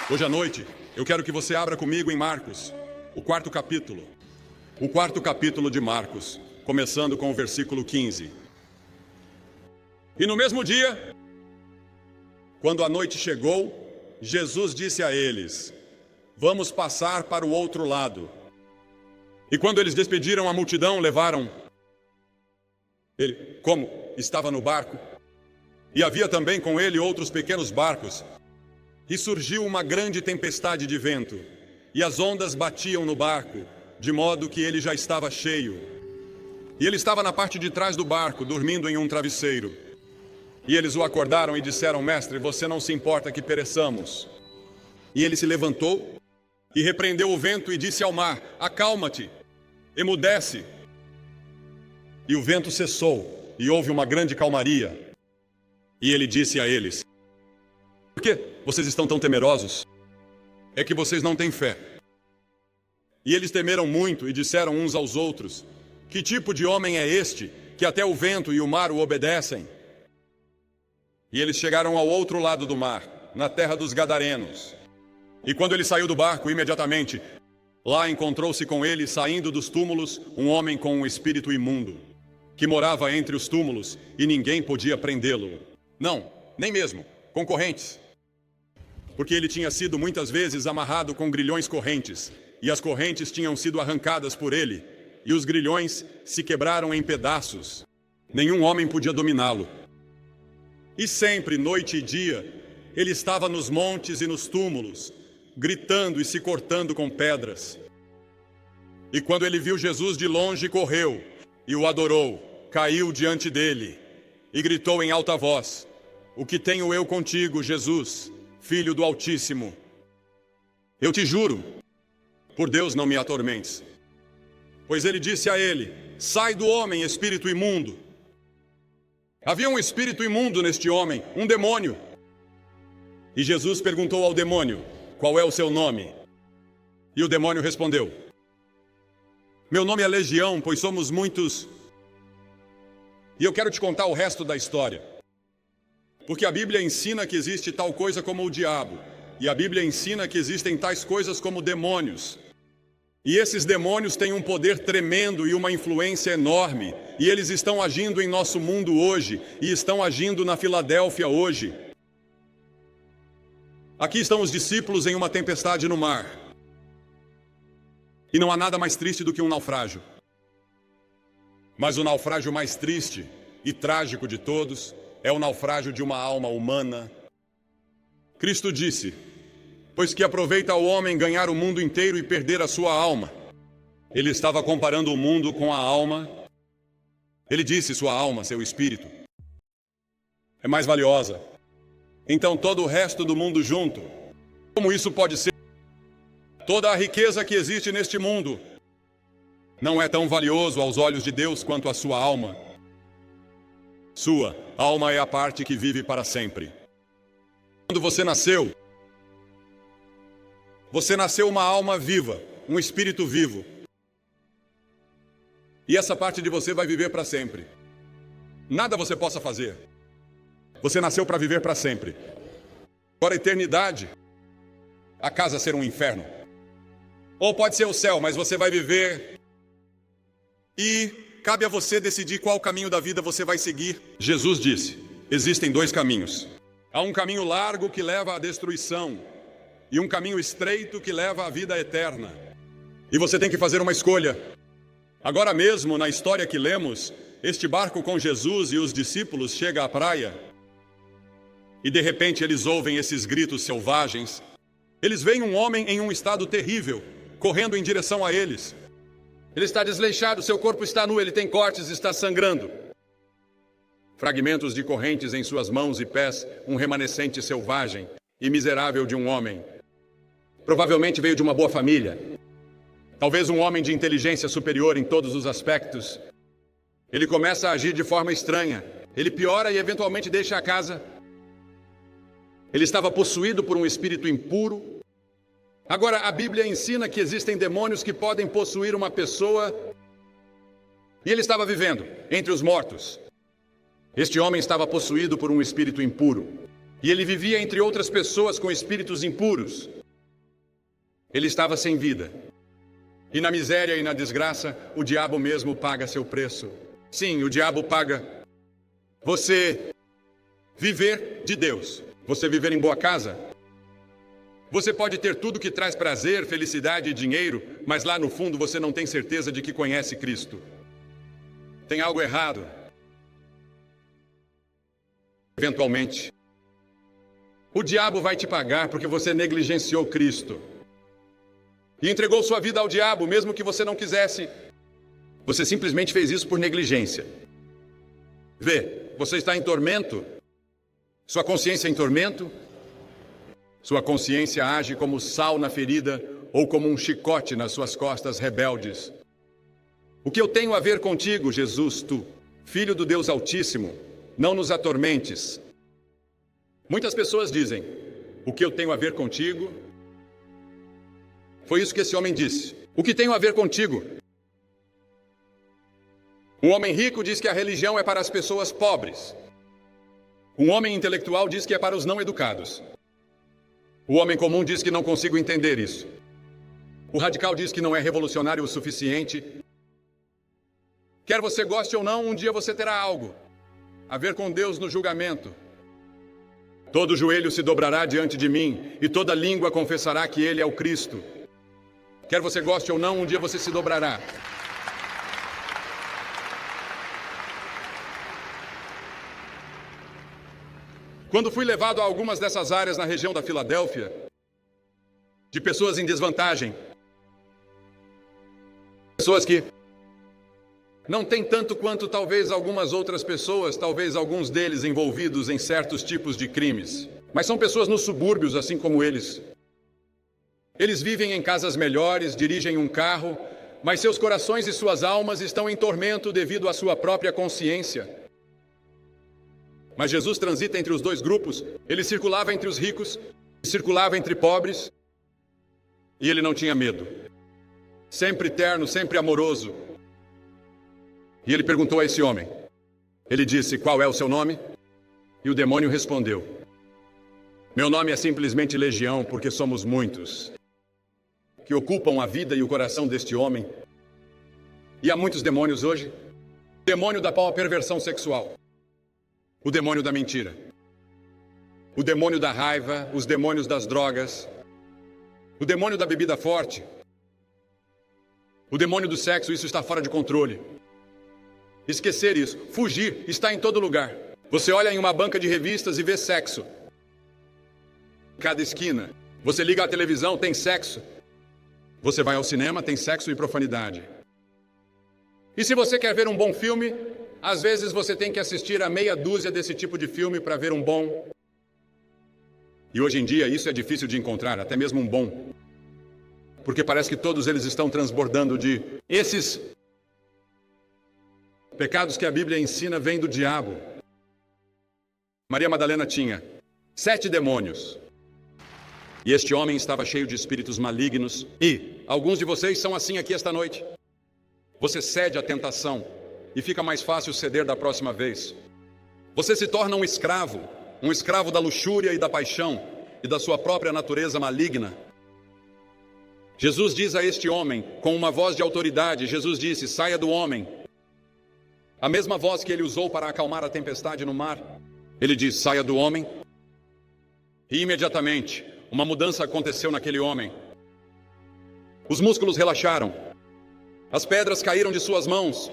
Hoje à noite, eu quero que você abra comigo em Marcos, o quarto capítulo. O quarto capítulo de Marcos, começando com o versículo 15. E no mesmo dia, quando a noite chegou, Jesus disse a eles: vamos passar para o outro lado. E quando eles despediram a multidão, levaram ele, como estava no barco, e havia também com ele outros pequenos barcos. E surgiu uma grande tempestade de vento, e as ondas batiam no barco, de modo que ele já estava cheio. E ele estava na parte de trás do barco, dormindo em um travesseiro. E eles o acordaram e disseram: mestre, você não se importa que pereçamos? E ele se levantou e repreendeu o vento e disse ao mar: acalma-te, emudece. E o vento cessou, e houve uma grande calmaria. E ele disse a eles: por que vocês estão tão temerosos? É que vocês não têm fé. E eles temeram muito e disseram uns aos outros: que tipo de homem é este, que até o vento e o mar o obedecem? E eles chegaram ao outro lado do mar, na terra dos Gadarenos. E quando ele saiu do barco, imediatamente, lá encontrou-se com ele, saindo dos túmulos, um homem com um espírito imundo, que morava entre os túmulos, e ninguém podia prendê-lo. Não, nem mesmo concorrentes. Porque ele tinha sido muitas vezes amarrado com grilhões correntes, e as correntes tinham sido arrancadas por ele, e os grilhões se quebraram em pedaços. Nenhum homem podia dominá-lo. E sempre, noite e dia, ele estava nos montes e nos túmulos, gritando e se cortando com pedras. E quando ele viu Jesus de longe, correu, e o adorou, caiu diante dele, e gritou em alta voz: o que tenho eu contigo, Jesus, Filho do Altíssimo? Eu te juro, por Deus não me atormentes. Pois ele disse a ele: sai do homem, espírito imundo. Havia um espírito imundo neste homem, um demônio. E Jesus perguntou ao demônio: qual é o seu nome? E o demônio respondeu: meu nome é Legião, pois somos muitos. E eu quero te contar o resto da história. Porque a Bíblia ensina que existe tal coisa como o diabo. E a Bíblia ensina que existem tais coisas como demônios. E esses demônios têm um poder tremendo e uma influência enorme. E eles estão agindo em nosso mundo hoje. E estão agindo na Filadélfia hoje. Aqui estão os discípulos em uma tempestade no mar. E não há nada mais triste do que um naufrágio. Mas o naufrágio mais triste e trágico de todos é o naufrágio de uma alma humana. Cristo disse: pois que aproveita ao homem ganhar o mundo inteiro e perder a sua alma. Ele estava comparando o mundo com a alma. Ele disse: sua alma, seu espírito, é mais valiosa. Então todo o resto do mundo junto, como isso pode ser? Toda a riqueza que existe neste mundo não é tão valioso aos olhos de Deus quanto a sua alma. Sua alma é a parte que vive para sempre. Quando você nasceu uma alma viva, um espírito vivo. E essa parte de você vai viver para sempre. Nada você possa fazer. Você nasceu para viver para sempre. Agora, a eternidade, a casa ser um inferno. Ou pode ser o céu, mas você vai viver. E cabe a você decidir qual caminho da vida você vai seguir. Jesus disse: existem dois caminhos. Há um caminho largo que leva à destruição e um caminho estreito que leva à vida eterna. E você tem que fazer uma escolha. Agora mesmo, na história que lemos, este barco com Jesus e os discípulos chega à praia. E de repente eles ouvem esses gritos selvagens. Eles veem um homem em um estado terrível, correndo em direção a eles. Ele está desleixado, seu corpo está nu, ele tem cortes, está sangrando. Fragmentos de correntes em suas mãos e pés, um remanescente selvagem e miserável de um homem. Provavelmente veio de uma boa família. Talvez um homem de inteligência superior em todos os aspectos. Ele começa a agir de forma estranha. Ele piora e eventualmente deixa a casa. Ele estava possuído por um espírito impuro. Agora, a Bíblia ensina que existem demônios que podem possuir uma pessoa. E ele estava vivendo entre os mortos. Este homem estava possuído por um espírito impuro. E ele vivia entre outras pessoas com espíritos impuros. Ele estava sem vida. E na miséria e na desgraça, o diabo mesmo paga seu preço. Sim, o diabo paga. Você viver de Deus. Você viver em boa casa. Você pode ter tudo que traz prazer, felicidade e dinheiro, mas lá no fundo você não tem certeza de que conhece Cristo. Tem algo errado. Eventualmente, o diabo vai te pagar porque você negligenciou Cristo. E entregou sua vida ao diabo, mesmo que você não quisesse. Você simplesmente fez isso por negligência. Vê, você está em tormento. Sua consciência em tormento. Sua consciência age como sal na ferida ou como um chicote nas suas costas rebeldes. O que eu tenho a ver contigo, Jesus, tu, Filho do Deus Altíssimo, não nos atormentes. Muitas pessoas dizem, o que eu tenho a ver contigo? Foi isso que esse homem disse. O que tenho a ver contigo? Um homem rico diz que a religião é para as pessoas pobres. Um homem intelectual diz que é para os não educados. O homem comum diz que não consigo entender isso. O radical diz que não é revolucionário o suficiente. Quer você goste ou não, um dia você terá algo a ver com Deus no julgamento. Todo joelho se dobrará diante de mim e toda língua confessará que Ele é o Cristo. Quer você goste ou não, um dia você se dobrará. Quando fui levado a algumas dessas áreas na região da Filadélfia, de pessoas em desvantagem, pessoas que não têm tanto quanto talvez algumas outras pessoas, talvez alguns deles envolvidos em certos tipos de crimes, mas são pessoas nos subúrbios, assim como eles. Eles vivem em casas melhores, dirigem um carro, mas seus corações e suas almas estão em tormento devido à sua própria consciência. Mas Jesus transita entre os dois grupos. Ele circulava entre os ricos, circulava entre pobres, e ele não tinha medo. Sempre terno, sempre amoroso. E ele perguntou a esse homem. Ele disse, qual é o seu nome? E o demônio respondeu, meu nome é simplesmente Legião, porque somos muitos que ocupam a vida e o coração deste homem. E há muitos demônios hoje. O demônio da perversão sexual. O demônio da mentira. O demônio da raiva, os demônios das drogas. O demônio da bebida forte. O demônio do sexo, isso está fora de controle. Esquecer isso, fugir, está em todo lugar. Você olha em uma banca de revistas e vê sexo. Em cada esquina. Você liga a televisão, tem sexo. Você vai ao cinema, tem sexo e profanidade. E se você quer ver um bom filme, às vezes você tem que assistir a meia dúzia desse tipo de filme para ver um bom. E hoje em dia isso é difícil de encontrar, até mesmo um bom. Porque parece que todos eles estão transbordando de esses pecados que a Bíblia ensina vêm do diabo. Maria Madalena tinha 7 demônios. E este homem estava cheio de espíritos malignos. E alguns de vocês são assim aqui esta noite. Você cede à tentação e fica mais fácil ceder da próxima vez. Você se torna um escravo da luxúria e da paixão e da sua própria natureza maligna. Jesus diz a este homem, com uma voz de autoridade, Jesus disse, saia do homem. A mesma voz que ele usou para acalmar a tempestade no mar. Ele diz, saia do homem. E imediatamente, uma mudança aconteceu naquele homem. Os músculos relaxaram. As pedras caíram de suas mãos.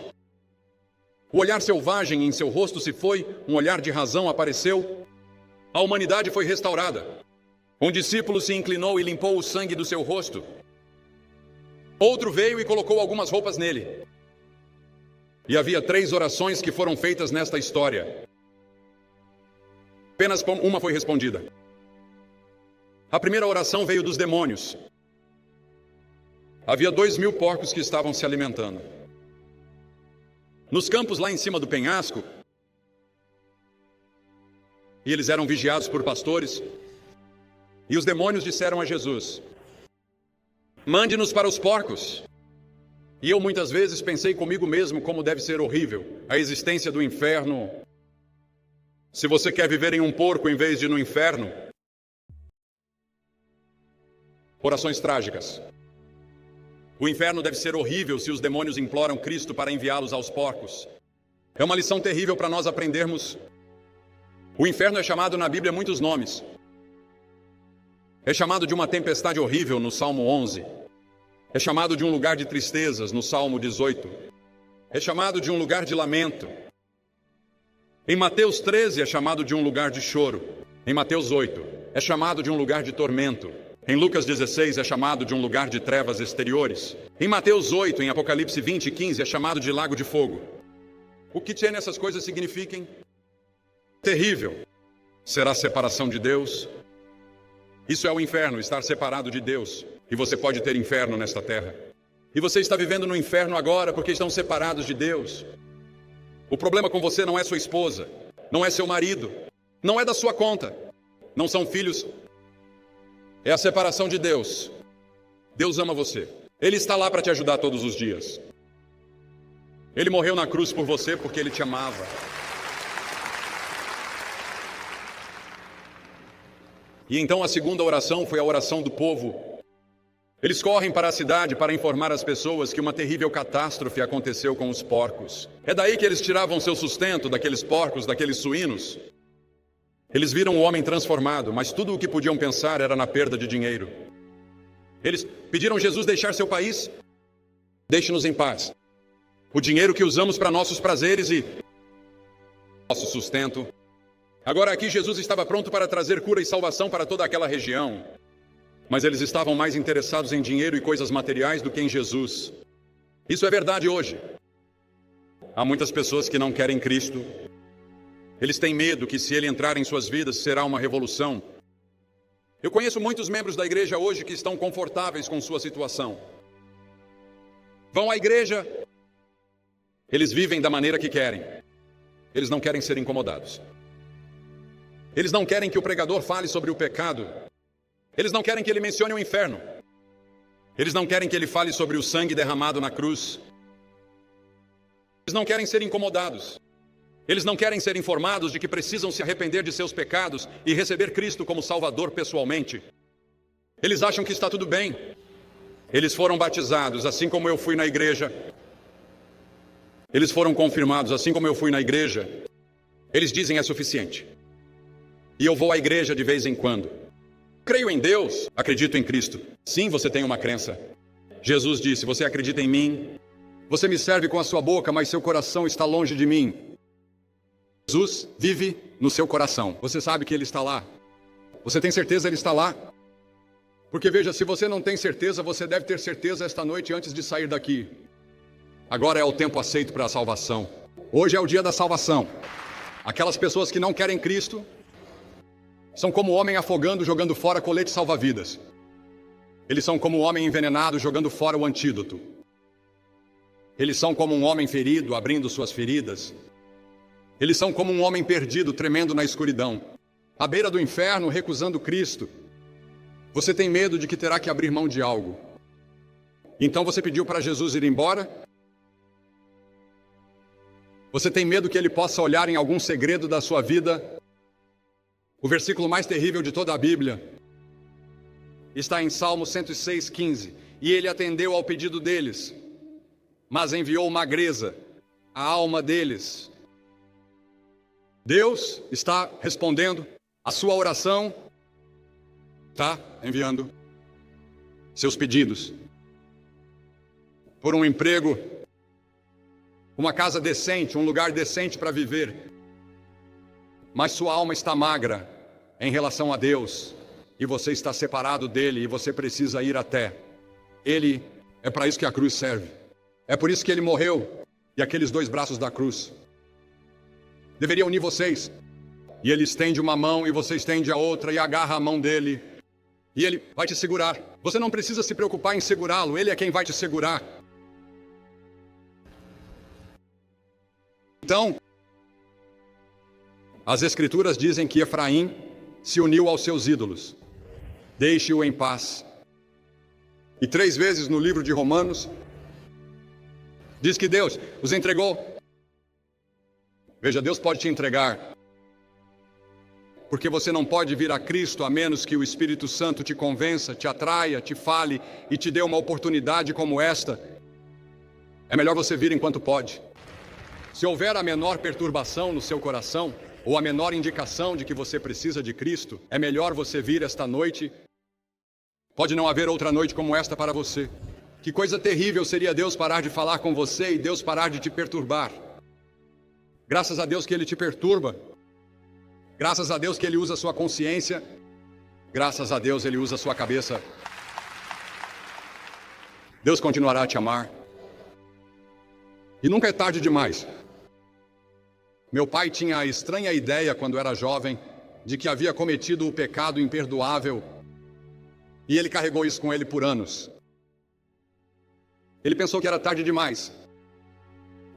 O olhar selvagem em seu rosto se foi, um olhar de razão apareceu. A humanidade foi restaurada. Um discípulo se inclinou e limpou o sangue do seu rosto. Outro veio e colocou algumas roupas nele. E havia 3 orações que foram feitas nesta história. Apenas uma foi respondida. A primeira oração veio dos demônios. Havia 2.000 porcos que estavam se alimentando. Nos campos lá em cima do penhasco, e eles eram vigiados por pastores, e os demônios disseram a Jesus, mande-nos para os porcos. E eu muitas vezes pensei comigo mesmo como deve ser horrível a existência do inferno. Se você quer viver em um porco em vez de no inferno, Orações trágicas. O inferno deve ser horrível se os demônios imploram Cristo para enviá-los aos porcos. É uma lição terrível para nós aprendermos. O inferno é chamado na Bíblia muitos nomes. É chamado de uma tempestade horrível no Salmo 11. É chamado de um lugar de tristezas no Salmo 18. É chamado de um lugar de lamento. Em Mateus 13 é chamado de um lugar de choro. Em Mateus 8 é chamado de um lugar de tormento. Em Lucas 16 é chamado de um lugar de trevas exteriores. Em Mateus 8, em Apocalipse 20 e 15 é chamado de lago de fogo. O que essas coisas signifiquem? Terrível. Será a separação de Deus. Isso é o inferno, estar separado de Deus. E você pode ter inferno nesta terra. E você está vivendo no inferno agora porque estão separados de Deus. O problema com você não é sua esposa, não é seu marido, não é da sua conta, não são filhos. É a separação de Deus. Deus ama você. Ele está lá para te ajudar todos os dias. Ele morreu na cruz por você porque Ele te amava. E então a segunda oração foi a oração do povo. Eles correm para a cidade para informar as pessoas que uma terrível catástrofe aconteceu com os porcos. É daí que eles tiravam seu sustento, daqueles porcos, daqueles suínos. Eles viram o homem transformado, mas tudo o que podiam pensar era na perda de dinheiro. Eles pediram a Jesus deixar seu país. Deixe-nos em paz. O dinheiro que usamos para nossos prazeres e nosso sustento. Agora aqui Jesus estava pronto para trazer cura e salvação para toda aquela região. Mas eles estavam mais interessados em dinheiro e coisas materiais do que em Jesus. Isso é verdade hoje. Há muitas pessoas que não querem Cristo. Eles têm medo que se Ele entrar em suas vidas será uma revolução. Eu conheço muitos membros da igreja hoje que estão confortáveis com sua situação. Vão à igreja. Eles vivem da maneira que querem. Eles não querem ser incomodados. Eles não querem que o pregador fale sobre o pecado. Eles não querem que ele mencione o inferno. Eles não querem que ele fale sobre o sangue derramado na cruz. Eles não querem ser incomodados. Eles não querem ser informados de que precisam se arrepender de seus pecados e receber Cristo como Salvador pessoalmente. Eles acham que está tudo bem. Eles foram batizados, assim como eu fui na igreja. Eles foram confirmados, assim como eu fui na igreja. Eles dizem é suficiente. E eu vou à igreja de vez em quando. Creio em Deus, acredito em Cristo. Sim, você tem uma crença. Jesus disse, você acredita em mim? Você me serve com a sua boca, mas seu coração está longe de mim. Jesus vive no seu coração. Você sabe que Ele está lá. Você tem certeza que Ele está lá? Porque veja, se você não tem certeza, você deve ter certeza esta noite antes de sair daqui. Agora é o tempo aceito para a salvação. Hoje é o dia da salvação. Aquelas pessoas que não querem Cristo são como o homem afogando, jogando fora colete salva-vidas. Eles são como o homem envenenado, jogando fora o antídoto. Eles são como um homem ferido, abrindo suas feridas. Eles são como um homem perdido, tremendo na escuridão, à beira do inferno, recusando Cristo. Você tem medo de que terá que abrir mão de algo. Então você pediu para Jesus ir embora? Você tem medo que Ele possa olhar em algum segredo da sua vida? O versículo mais terrível de toda a Bíblia está em Salmo 106:15. E Ele atendeu ao pedido deles, mas enviou magreza à alma deles. Deus está respondendo a sua oração, está enviando seus pedidos por um emprego, uma casa decente, um lugar decente para viver. Mas sua alma está magra em relação a Deus, e você está separado dele, e você precisa ir até ele. É para isso que a cruz serve. É por isso que ele morreu, e aqueles dois braços da cruz deveria unir vocês. E ele estende uma mão e você estende a outra e agarra a mão dele. E ele vai te segurar. Você não precisa se preocupar em segurá-lo, ele é quem vai te segurar. Então, as Escrituras dizem que Efraim se uniu aos seus ídolos. Deixe-o em paz. E 3 vezes no livro de Romanos, diz que Deus os entregou. Veja, Deus pode te entregar Porque você não pode vir a Cristo a menos que o Espírito Santo te convença, te atraia, te fale e te dê uma oportunidade como esta. É melhor você vir enquanto pode. Se houver a menor perturbação no seu coração, ou a menor indicação de que você precisa de Cristo, é melhor você vir esta noite. Pode não haver outra noite como esta para você. Que coisa terrível seria Deus parar de falar com você e Deus parar de te perturbar. Graças a Deus que Ele te perturba. Graças a Deus que Ele usa a sua consciência. Graças a Deus Ele usa a sua cabeça. Deus continuará a te amar. E nunca é tarde demais. Meu pai tinha a estranha ideia, quando era jovem, de que havia cometido o pecado imperdoável. E ele carregou isso com ele por anos. Ele pensou que era tarde demais.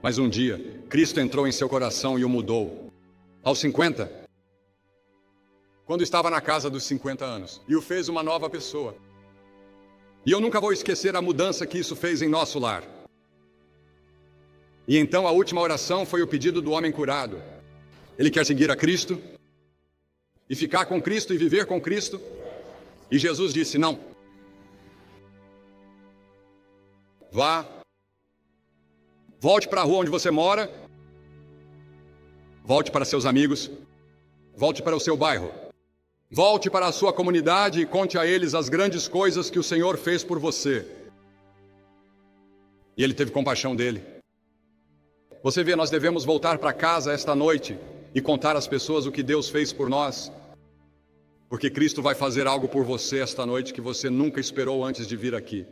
Mas um dia, Cristo entrou em seu coração e o mudou. Aos 50, quando estava na casa dos 50 anos, e o fez uma nova pessoa. E eu nunca vou esquecer a mudança que isso fez em nosso lar. E então a última oração foi o pedido do homem curado. Ele quer seguir a Cristo, e ficar com Cristo e viver com Cristo. E Jesus disse: não. Vá. Volte para a rua onde você mora. Volte para seus amigos. Volte para o seu bairro. Volte para a sua comunidade e conte a eles as grandes coisas que o Senhor fez por você. E ele teve compaixão dele. Você vê, nós devemos voltar para casa esta noite e contar às pessoas o que Deus fez por nós. Porque Cristo vai fazer algo por você esta noite que você nunca esperou antes de vir aqui.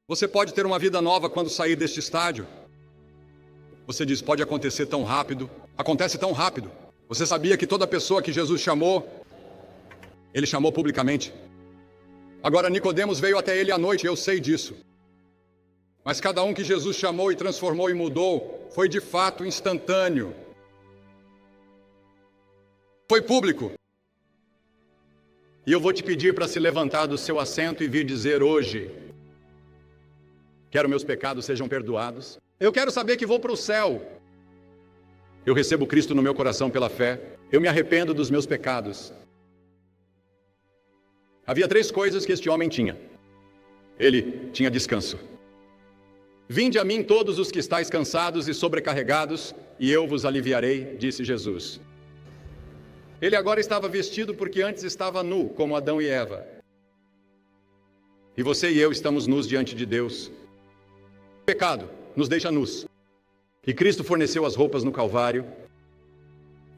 Você pode ter uma vida nova quando sair deste estádio. Você diz: pode acontecer tão rápido. Acontece tão rápido. Você sabia que toda pessoa que Jesus chamou, Ele chamou publicamente? Agora Nicodemos veio até Ele à noite, eu sei disso. Mas cada um que Jesus chamou e transformou e mudou, foi de fato instantâneo. Foi público. E eu vou te pedir para se levantar do seu assento e vir dizer hoje: quero meus pecados sejam perdoados. Eu quero saber que vou para o céu. Eu recebo Cristo no meu coração pela fé. Eu me arrependo dos meus pecados. Havia 3 coisas que este homem tinha. Ele tinha descanso. Vinde a mim todos os que estáis cansados e sobrecarregados, e eu vos aliviarei, disse Jesus. Ele agora estava vestido porque antes estava nu, como Adão e Eva. E você e eu estamos nus diante de Deus. O pecado nos deixa nus. E Cristo forneceu as roupas no Calvário.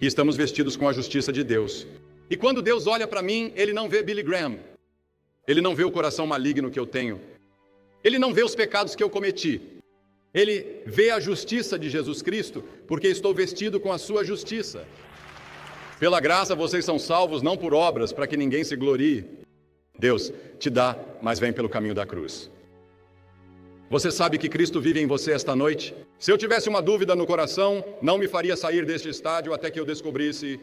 E estamos vestidos com a justiça de Deus. E quando Deus olha para mim, Ele não vê Billy Graham. Ele não vê o coração maligno que eu tenho. Ele não vê os pecados que eu cometi. Ele vê a justiça de Jesus Cristo, porque estou vestido com a sua justiça. Pela graça vocês são salvos, não por obras, para que ninguém se glorie. Deus te dá, mas vem pelo caminho da cruz. Você sabe que Cristo vive em você esta noite? Se eu tivesse uma dúvida no coração, não me faria sair deste estádio até que eu descobrisse.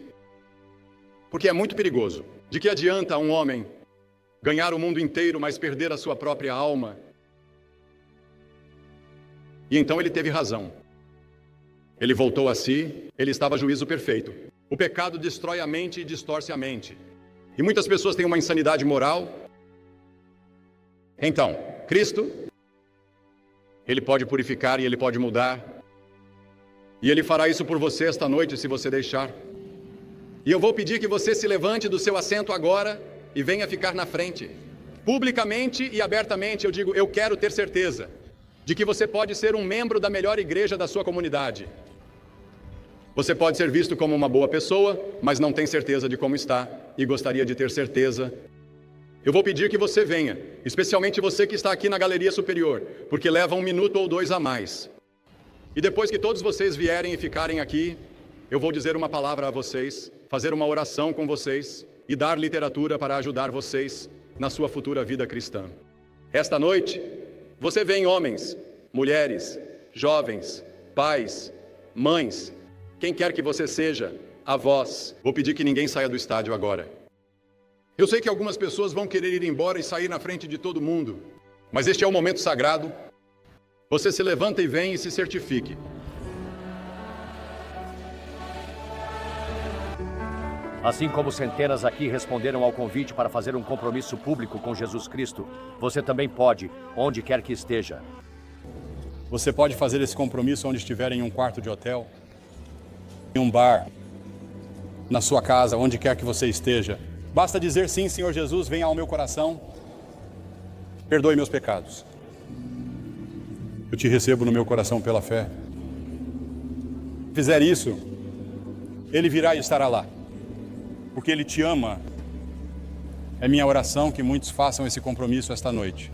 Porque é muito perigoso. De que adianta um homem ganhar o mundo inteiro, mas perder a sua própria alma? E então ele teve razão. Ele voltou a si, ele estava juízo perfeito. O pecado destrói a mente e distorce a mente. E muitas pessoas têm uma insanidade moral. Então, Cristo, Ele pode purificar e Ele pode mudar. E Ele fará isso por você esta noite, se você deixar. E eu vou pedir que você se levante do seu assento agora e venha ficar na frente. Publicamente e abertamente eu digo: eu quero ter certeza de que você pode ser um membro da melhor igreja da sua comunidade. Você pode ser visto como uma boa pessoa, mas não tem certeza de como está e gostaria de ter certeza. Eu vou pedir que você venha, especialmente você que está aqui na galeria superior, porque leva 1 minuto ou 2 a mais. E depois que todos vocês vierem e ficarem aqui, eu vou dizer uma palavra a vocês, fazer uma oração com vocês e dar literatura para ajudar vocês na sua futura vida cristã. Esta noite, você vem homens, mulheres, jovens, pais, mães, quem quer que você seja, avós. Vou pedir que ninguém saia do estádio agora. Eu sei que algumas pessoas vão querer ir embora e sair na frente de todo mundo, mas este é o momento sagrado. Você se levanta e vem e se certifique. Assim como centenas aqui responderam ao convite para fazer um compromisso público com Jesus Cristo, você também pode, onde quer que esteja. Você pode fazer esse compromisso onde estiver, em um quarto de hotel, em um bar, na sua casa, onde quer que você esteja. Basta dizer: sim, Senhor Jesus, venha ao meu coração, perdoe meus pecados. Eu te recebo no meu coração pela fé. Se fizer isso, Ele virá e estará lá, porque Ele te ama. É minha oração que muitos façam esse compromisso esta noite.